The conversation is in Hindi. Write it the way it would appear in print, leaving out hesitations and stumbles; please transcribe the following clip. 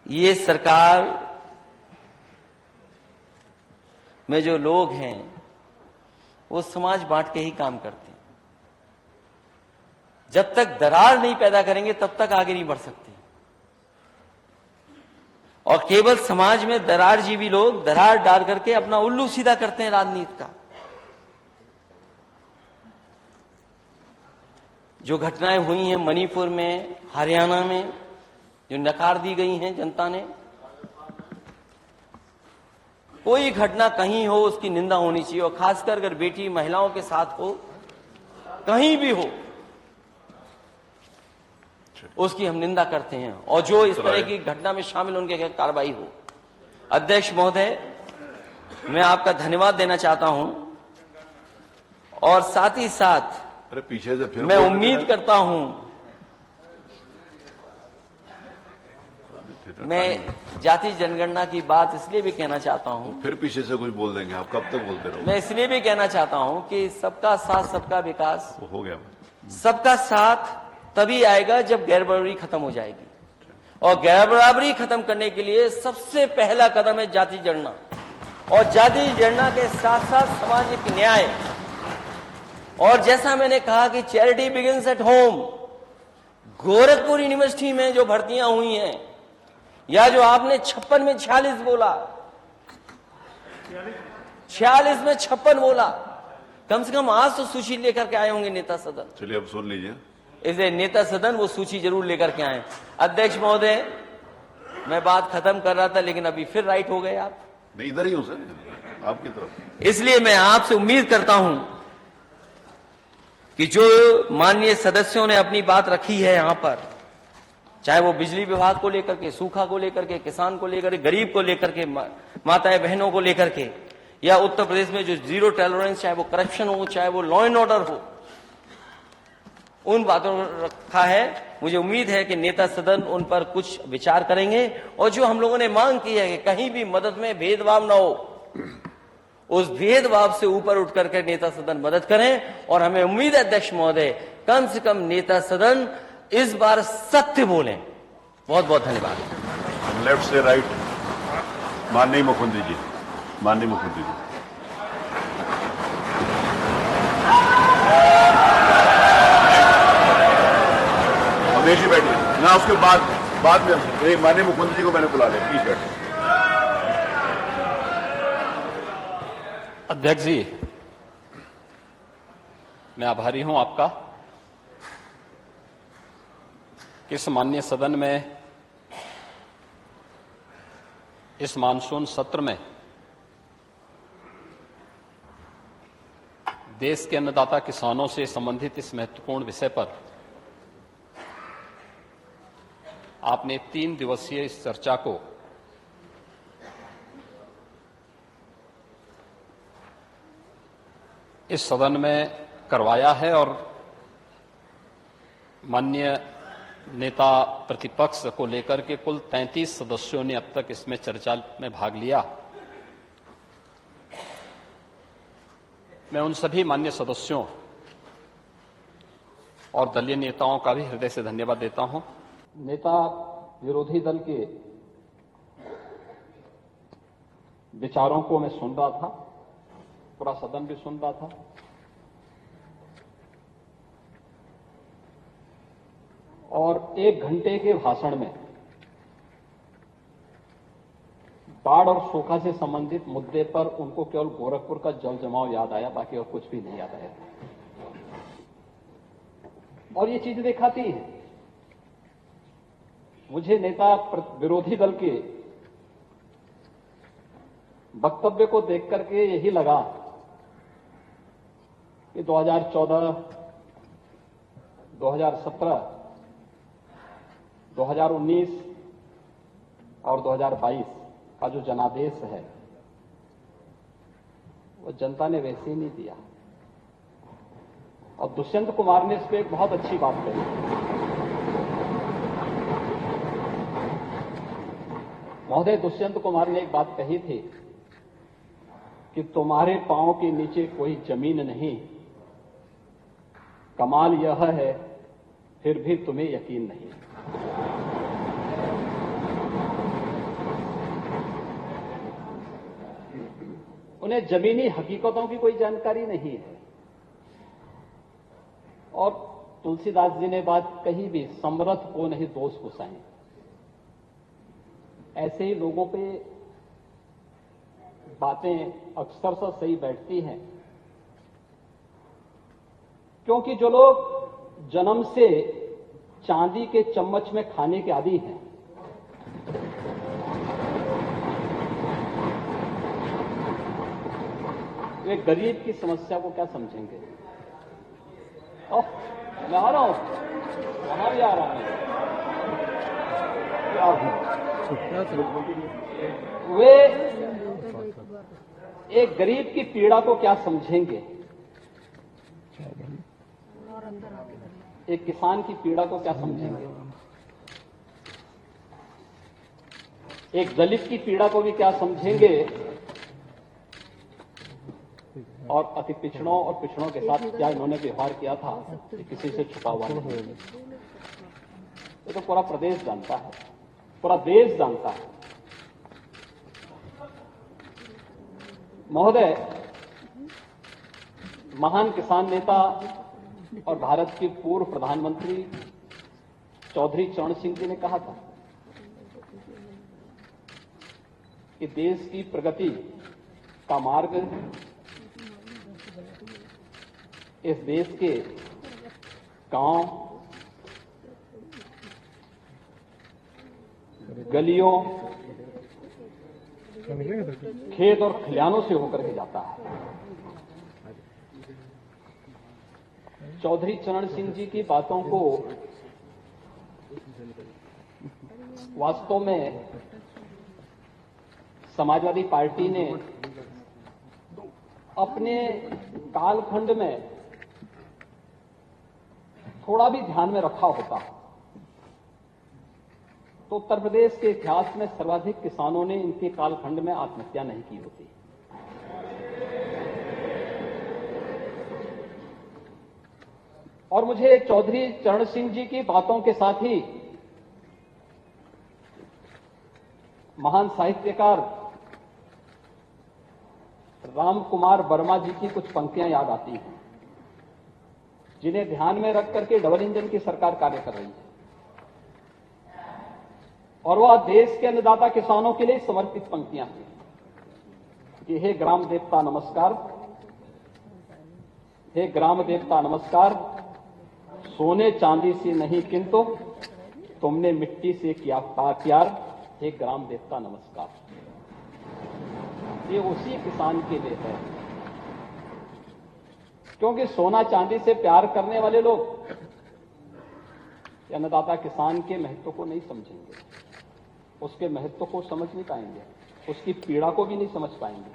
ये सरकार में जो लोग हैं वो समाज बांट के ही काम करते हैं। जब तक दरार नहीं पैदा करेंगे तब तक आगे नहीं बढ़ सकते। और केवल समाज में दरार जीवी लोग दरार डाल करके अपना उल्लू सीधा करते हैं राजनीति का। जो घटनाएं हुई हैं मणिपुर में, हरियाणा में, जो नकार दी गई हैं जनता ने, कोई घटना कहीं हो उसकी निंदा होनी चाहिए। और खासकर अगर बेटी महिलाओं के साथ हो, कहीं भी हो, उसकी हम निंदा करते हैं। और जो इस तरह की घटना में शामिल उनके खिलाफ कार्रवाई हो। अध्यक्ष महोदय, मैं आपका धन्यवाद देना चाहता हूं और साथ ही साथ पीछे से फिर मैं उम्मीद करता हूं, मैं जाति जनगणना की बात इसलिए भी कहना चाहता हूं, फिर पीछे से कुछ बोल देंगे आप, कब तक बोलते रहोगे? मैं इसलिए भी कहना चाहता हूं कि सबका साथ सबका विकास हो गया। सबका साथ तभी आएगा जब गैर बराबरी खत्म हो जाएगी। और गैर बराबरी खत्म करने के लिए सबसे पहला कदम है जाति जनगणना। और जाति जनगणना के साथ साथ सामाजिक न्याय। और जैसा मैंने कहा कि charity begins at home, Gorakhpur university में जो भर्तियां हुई हैं, या जो आपने 56 में 46 बोला, 46 में 56 बोला, कम से कम आज तो सूची लेकर के आए होंगे नेता सदन। चलिए अब सुन लीजिए। इसलिए नेता सदन वो सूची जरूर लेकर के आए। अध्यक्ष महोदय, मैं बात खत्म कर रहा था लेकिन अभी फिर राइट हो गए आप। नहीं, इधर ही हूं सर, आपकी तरफ। इसलिए मैं आपसे उम्मीद करता हूं कि जो माननीय सदस्यों ने अपनी बात रखी है यहां पर, चाहे वो बिजली विभाग को लेकर के, सूखा को लेकर के, किसान को लेकर के, गरीब को लेकर के, माताएं बहनों को लेकर के, या उत्तर प्रदेश में जो जीरो टॉलरेंस, चाहे वो करप्शन हो, चाहे वो लॉ एंड ऑर्डर हो, उन बातों पर रखा है। मुझे उम्मीद है कि नेता सदन उन पर कुछ विचार करेंगे। और जो हम लोगों ने मांग की है कि कहीं भी मदद में भेदभाव ना हो, उस भेदभाव से ऊपर उठ करके नेता सदन मदद करें। और हमें उम्मीद है अध्यक्ष महोदय, कम से कम नेता सदन इस बार सत्य बोलें। बहुत बहुत धन्यवाद। लेफ्ट से राइट, माननीय मुख्यमंत्री जी, माननीय मुख्यमंत्री जी। हमेशा बैठिए ना, उसके बाद में माननीय मुख्यमंत्री जी को मैंने बुला लिया, प्लीज बैठिए। अध्यक्ष जी, मैं आभारी हूं आपका कि इस माननीय सदन में इस मानसून सत्र में देश के अन्नदाता किसानों से संबंधित इस महत्वपूर्ण विषय पर आपने 3 दिवसीय इस चर्चा को इस सदन में करवाया है। और माननीय नेता प्रतिपक्ष को लेकर के कुल 33 सदस्यों ने अब तक इसमें चर्चा में भाग लिया। मैं उन सभी माननीय सदस्यों और दलीय नेताओं का भी हृदय से धन्यवाद देता हूं। नेता विरोधी दल के विचारों को मैं सुन रहा था, पूरा सदन भी सुन रहा था। और 1 घंटे के भाषण में बाढ़ और सूखा से संबंधित मुद्दे पर उनको केवल गोरखपुर का जल जमाव याद आया, बाकी और कुछ भी नहीं याद आया। और ये चीज दिखाती है, मुझे नेता विरोधी दल के वक्तव्य को देख करके यही लगा कि 2014, 2017, 2019 और 2022 का जो जनादेश है वो जनता ने वैसे ही नहीं दिया। और दुष्यंत कुमार ने इस पर एक बहुत अच्छी बात कही। महोदय, दुष्यंत कुमार ने एक बात कही थी कि तुम्हारे पांव के नीचे कोई जमीन नहीं, कमाल यह है फिर भी तुम्हें यकीन नहीं। उन्हें जमीनी हकीकतों की कोई जानकारी नहीं है। और तुलसीदास जी ने बात कही भी, समरथ को नहीं दोष घुसाएं। ऐसे ही लोगों पे बातें अक्सर से सही बैठती हैं, क्योंकि जो लोग जन्म से चांदी के चम्मच में खाने के आदी हैं, वे गरीब की समस्या को क्या समझेंगे? मैं आ रहा हूं, वहां भी आ रहा हूं। वे एक गरीब की पीड़ा को क्या समझेंगे? एक किसान की पीड़ा को क्या समझेंगे? एक दलित की पीड़ा को भी क्या समझेंगे? और अति पिछड़ों और पिछड़ों के साथ क्या इन्होंने व्यवहार किया था, किसी से छुपा हुआ नहीं। ये तो पूरा प्रदेश जानता है, पूरा देश जानता है। महोदय, महान किसान नेता और भारत के पूर्व प्रधानमंत्री चौधरी चरण सिंह जी ने कहा था कि देश की प्रगति का मार्ग इस देश के गांव, गलियों, खेत और खलिहानों से होकर के जाता है। चौधरी चरण सिंह जी की बातों को वास्तव में समाजवादी पार्टी ने अपने कालखंड में थोड़ा भी ध्यान में रखा होता तो उत्तर प्रदेश के इतिहास में सर्वाधिक किसानों ने इनके कालखंड में आत्महत्या नहीं की होती। और मुझे चौधरी चरण सिंह जी की बातों के साथ ही महान साहित्यकार राम कुमार वर्मा जी की कुछ पंक्तियां याद आती हैं, जिन्हें ध्यान में रख करके डबल इंजन की सरकार कार्य कर रही है। और वह देश के अन्नदाता किसानों के लिए समर्पित पंक्तियां हैं कि हे ग्राम देवता नमस्कार, हे ग्राम देवता नमस्कार, सोने चांदी से नहीं किंतु तुमने मिट्टी से किया प्यार, हे ग्राम देवता नमस्कार। ये उसी किसान के लिए है, क्योंकि सोना चांदी से प्यार करने वाले लोग अन्नदाता किसान के महत्व को नहीं समझेंगे, उसके महत्व को समझ नहीं पाएंगे, उसकी पीड़ा को भी नहीं समझ पाएंगे।